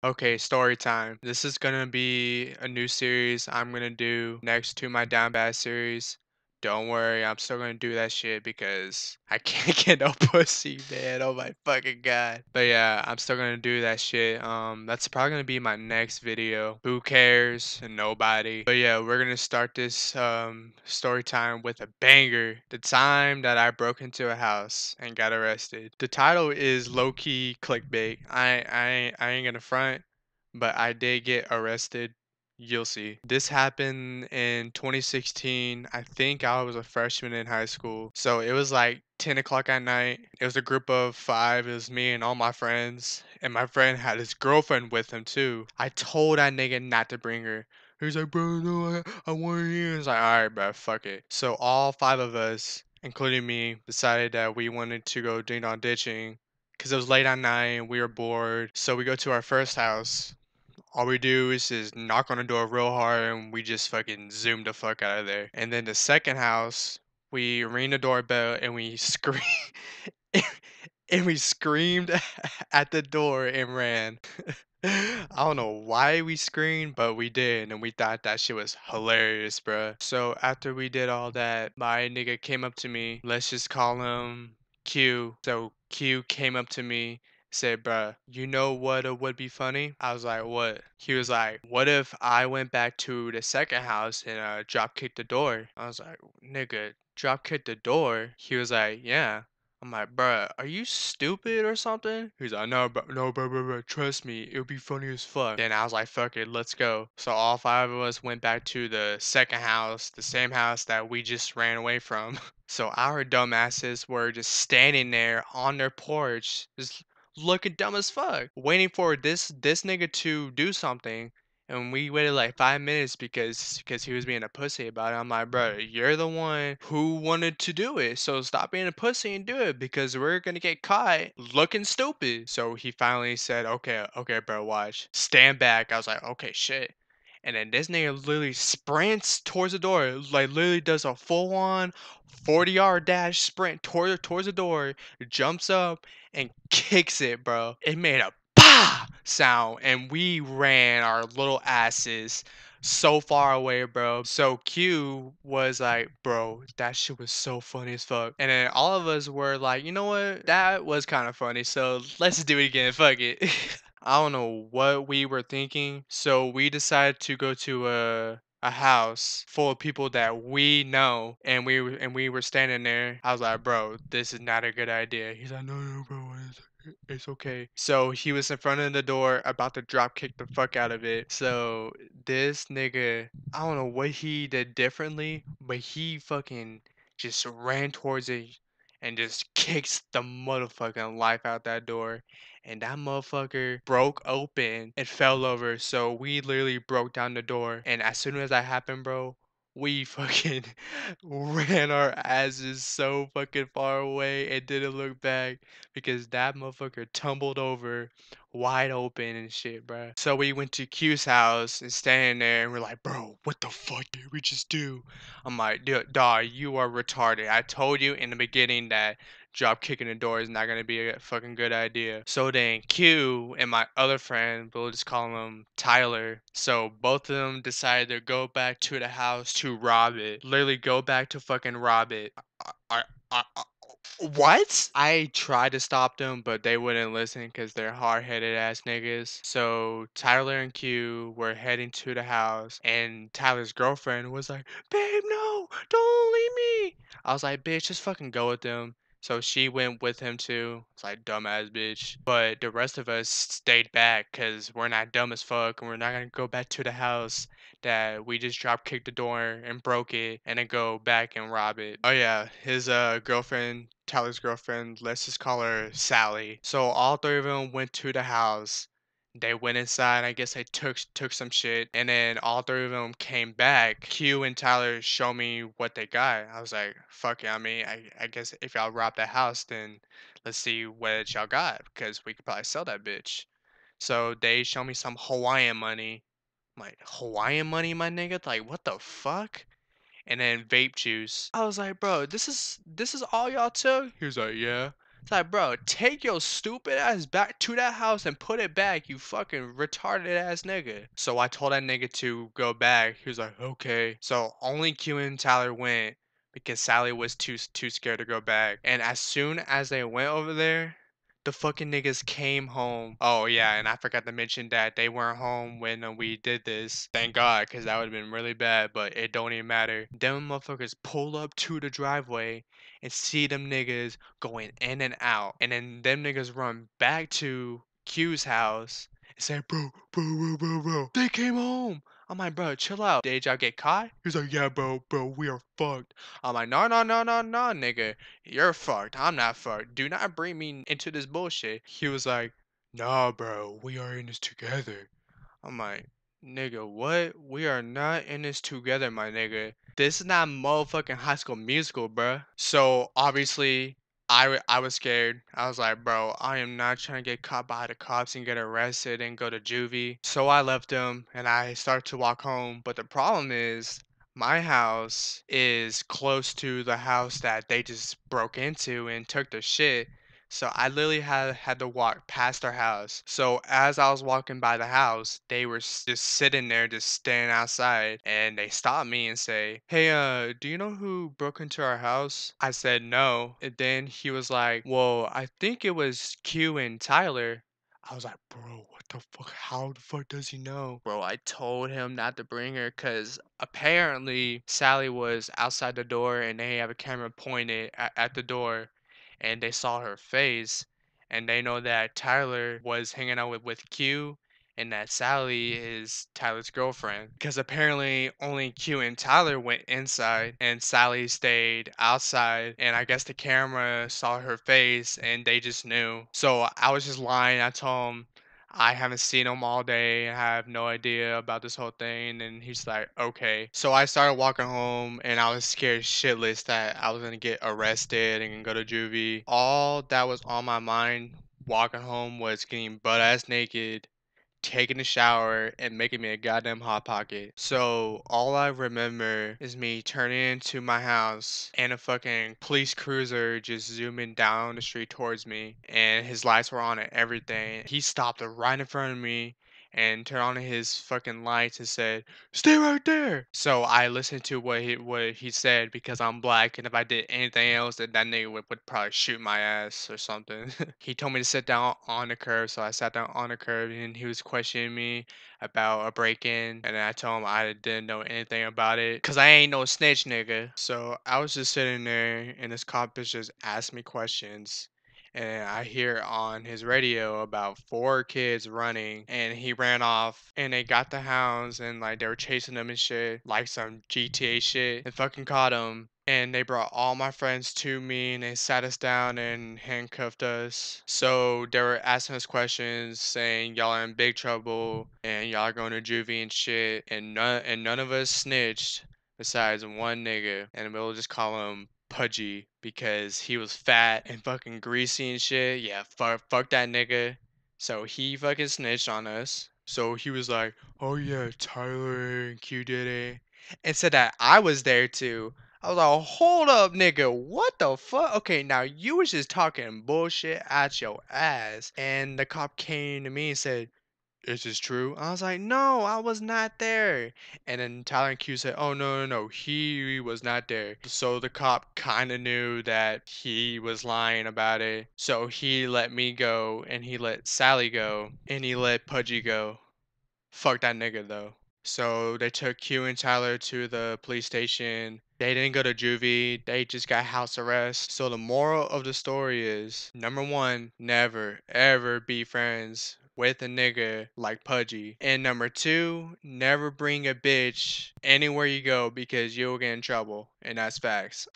Okay, story time. This is gonna be a new series I'm gonna do next to my Down Bad series. Don't worry, I'm still gonna do that shit because I can't get no pussy, man. Oh my fucking god. But yeah, I'm still gonna do that shit. That's probably gonna be my next video. Who cares? Nobody. But yeah, we're gonna start this story time with a banger. The time that I broke into a house and got arrested. The title is low key clickbait. I ain't gonna front, but I did get arrested. You'll see. This happened in 2016. I think I was a freshman in high school. So it was like 10 o'clock at night. It was a group of five. It was me and all my friends. And my friend had his girlfriend with him too. I told that nigga not to bring her. He's like, bro, no, I want you. It's like, all right, bro, fuck it. So all five of us, including me, decided that we wanted to go ding dong ditching because it was late at night and we were bored. So we go to our first house. All we do is just knock on the door real hard and we just fucking zoom the fuck out of there. And then the second house, we ring the doorbell and we scream and we screamed at the door and ran. I don't know why we screamed, but we did, and we thought that shit was hilarious, bruh. So after we did all that, my nigga came up to me. Let's just call him Q. So Q came up to me, said, bruh, you know what would be funny? I was like, what? He was like, what if I went back to the second house and drop kicked the door? I was like, nigga, drop kicked the door? He was like, yeah. I'm like, bruh, are you stupid or something? He's like, no, bro, no, bro, trust me, it'll be funny as fuck. Then I was like, fuck it, let's go. So all five of us went back to the second house, the same house that we just ran away from. So our dumbasses were just standing there on their porch, just looking dumb as fuck, waiting for this nigga to do something. And we waited like 5 minutes because he was being a pussy about it. I'm like, bro, you're the one who wanted to do it, so stop being a pussy and do it because we're gonna get caught looking stupid. So he finally said, okay, okay, bro, watch, stand back. I was like, okay, shit. And then this nigga literally sprints towards the door, like literally does a full on 40-yard dash sprint towards the door, jumps up and kicks it, bro. It made a bah sound, and we ran our little asses so far away, bro. So Q was like, bro, that shit was so funny as fuck. And then all of us were like, you know what? That was kind of funny. So let's do it again. Fuck it. I don't know what we were thinking. So we decided to go to a house full of people that we know, and we were standing there. I was like, bro, this is not a good idea. He's like, no, no, bro, it's okay. So he was in front of the door about to drop kick the fuck out of it. So this nigga, I don't know what he did differently, but he fucking just ran towards it and just kicks the motherfucking life out that door. And that motherfucker broke open and fell over. So we literally broke down the door. And as soon as that happened, bro, we fucking ran our asses so fucking far away and didn't look back because that motherfucker tumbled over wide open and shit, bro. So we went to Q's house and standing there and we're like, bro, what the fuck did we just do? I'm like, dawg, you are retarded. I told you in the beginning that drop kicking the door is not gonna be a fucking good idea. So then Q and my other friend, we'll just call him Tyler. So both of them decided to go back to the house to rob it. Literally go back to fucking rob it. I, I, I, what? I tried to stop them, but they wouldn't listen because they're hard-headed ass niggas. So Tyler and Q were heading to the house, and Tyler's girlfriend was like, "Babe, no, don't leave me." I was like, "Bitch, just fucking go with them." So she went with him too. It's like dumbass bitch. But the rest of us stayed back because we're not dumb as fuck, and we're not gonna go back to the house that we just drop kicked the door and broke it and then go back and rob it. Oh yeah, his girlfriend, Tyler's girlfriend, let's just call her Sally. So all three of them went to the house. They went inside. I guess they took some shit, and then all three of them came back. Q and Tyler showed me what they got. I was like, "Fuck it." I mean, I guess if y'all rob the house, then let's see what y'all got because we could probably sell that bitch. So they show me some Hawaiian money. I'm like, Hawaiian money, my nigga? Like, what the fuck? And then vape juice. I was like, bro, this is all y'all took? He was like, yeah. It's like, bro, take your stupid ass back to that house and put it back, you fucking retarded ass nigga. So I told that nigga to go back. He was like, okay. So only Q and Tyler went because Sally was too scared to go back. And as soon as they went over there, the fucking niggas came home. Oh yeah, and I forgot to mention that they weren't home when we did this. Thank God, cause that would have been really bad. But it don't even matter. Them motherfuckers pull up to the driveway and see them niggas going in and out, and then them niggas run back to Q's house and say, bro, they came home. I'm like, bro, chill out. Did y'all get caught? He's like, yeah, bro, we are fucked. I'm like, no, nigga. You're fucked. I'm not fucked. Do not bring me into this bullshit. He was like, nah, bro, we are in this together. I'm like, nigga, what? We are not in this together, my nigga. This is not motherfucking High School Musical, bruh. So obviously, I was scared. I was like, bro, I am not trying to get caught by the cops and get arrested and go to juvie. So I left him and I started to walk home. But the problem is, my house is close to the house that they just broke into and took the shit. So I literally had to walk past their house. So as I was walking by the house, they were just sitting there, just standing outside, and they stopped me and say, "Hey, do you know who broke into our house?" I said no, and then he was like, "Well, I think it was Q and Tyler." I was like, bro, what the fuck? How the fuck does he know? Bro, I told him not to bring her because apparently Sally was outside the door and they have a camera pointed at the door and they saw her face and they know that Tyler was hanging out with Q and that Sally is Tyler's girlfriend. Because apparently only Q and Tyler went inside and Sally stayed outside. And I guess the camera saw her face and they just knew. So I was just lying. I told him I haven't seen him all day. I have no idea about this whole thing. And he's like, okay. So I started walking home and I was scared shitless that I was going to get arrested and go to juvie. All that was on my mind walking home was getting butt ass naked, taking a shower, and making me a goddamn hot pocket. So all I remember is me turning into my house and a fucking police cruiser just zooming down the street towards me, and his lights were on and everything. He stopped right in front of me and turned on his fucking lights and said, "Stay right there." So I listened to what he said because I'm black, and if I did anything else, then that nigga would probably shoot my ass or something. He told me to sit down on the curb, so I sat down on the curb, and he was questioning me about a break-in, and then I told him I didn't know anything about it, cause I ain't no snitch, nigga. So I was just sitting there, and this cop is just asking me questions. And I hear on his radio about 4 kids running, and he ran off, and they got the hounds, and like they were chasing them and shit, like some GTA shit, and fucking caught him. And they brought all my friends to me, and they sat us down and handcuffed us. So they were asking us questions, saying y'all are in big trouble, and y'all are going to juvie and shit, and none of us snitched besides one nigga, and we'll just call him Pudgy because he was fat and fucking greasy and shit. Yeah, fuck that nigga. So he fucking snitched on us. So he was like, "Oh yeah, Tyler and Q did it," and said that I was there too. I was like, "Hold up, nigga, what the fuck?" Okay, now you was just talking bullshit at your ass, and the cop came to me and said, "Is this true?" I was like, "No, I was not there." And then Tyler and Q said, "Oh, no, he was not there." So the cop kind of knew that he was lying about it. So he let me go, and he let Sally go, and he let Pudgy go. Fuck that nigga, though. So they took Q and Tyler to the police station. They didn't go to juvie, they just got house arrest. So the moral of the story is, number one, never ever be friends with a nigga like Pudgy. And number two, never bring a bitch anywhere you go because you'll get in trouble. And that's facts.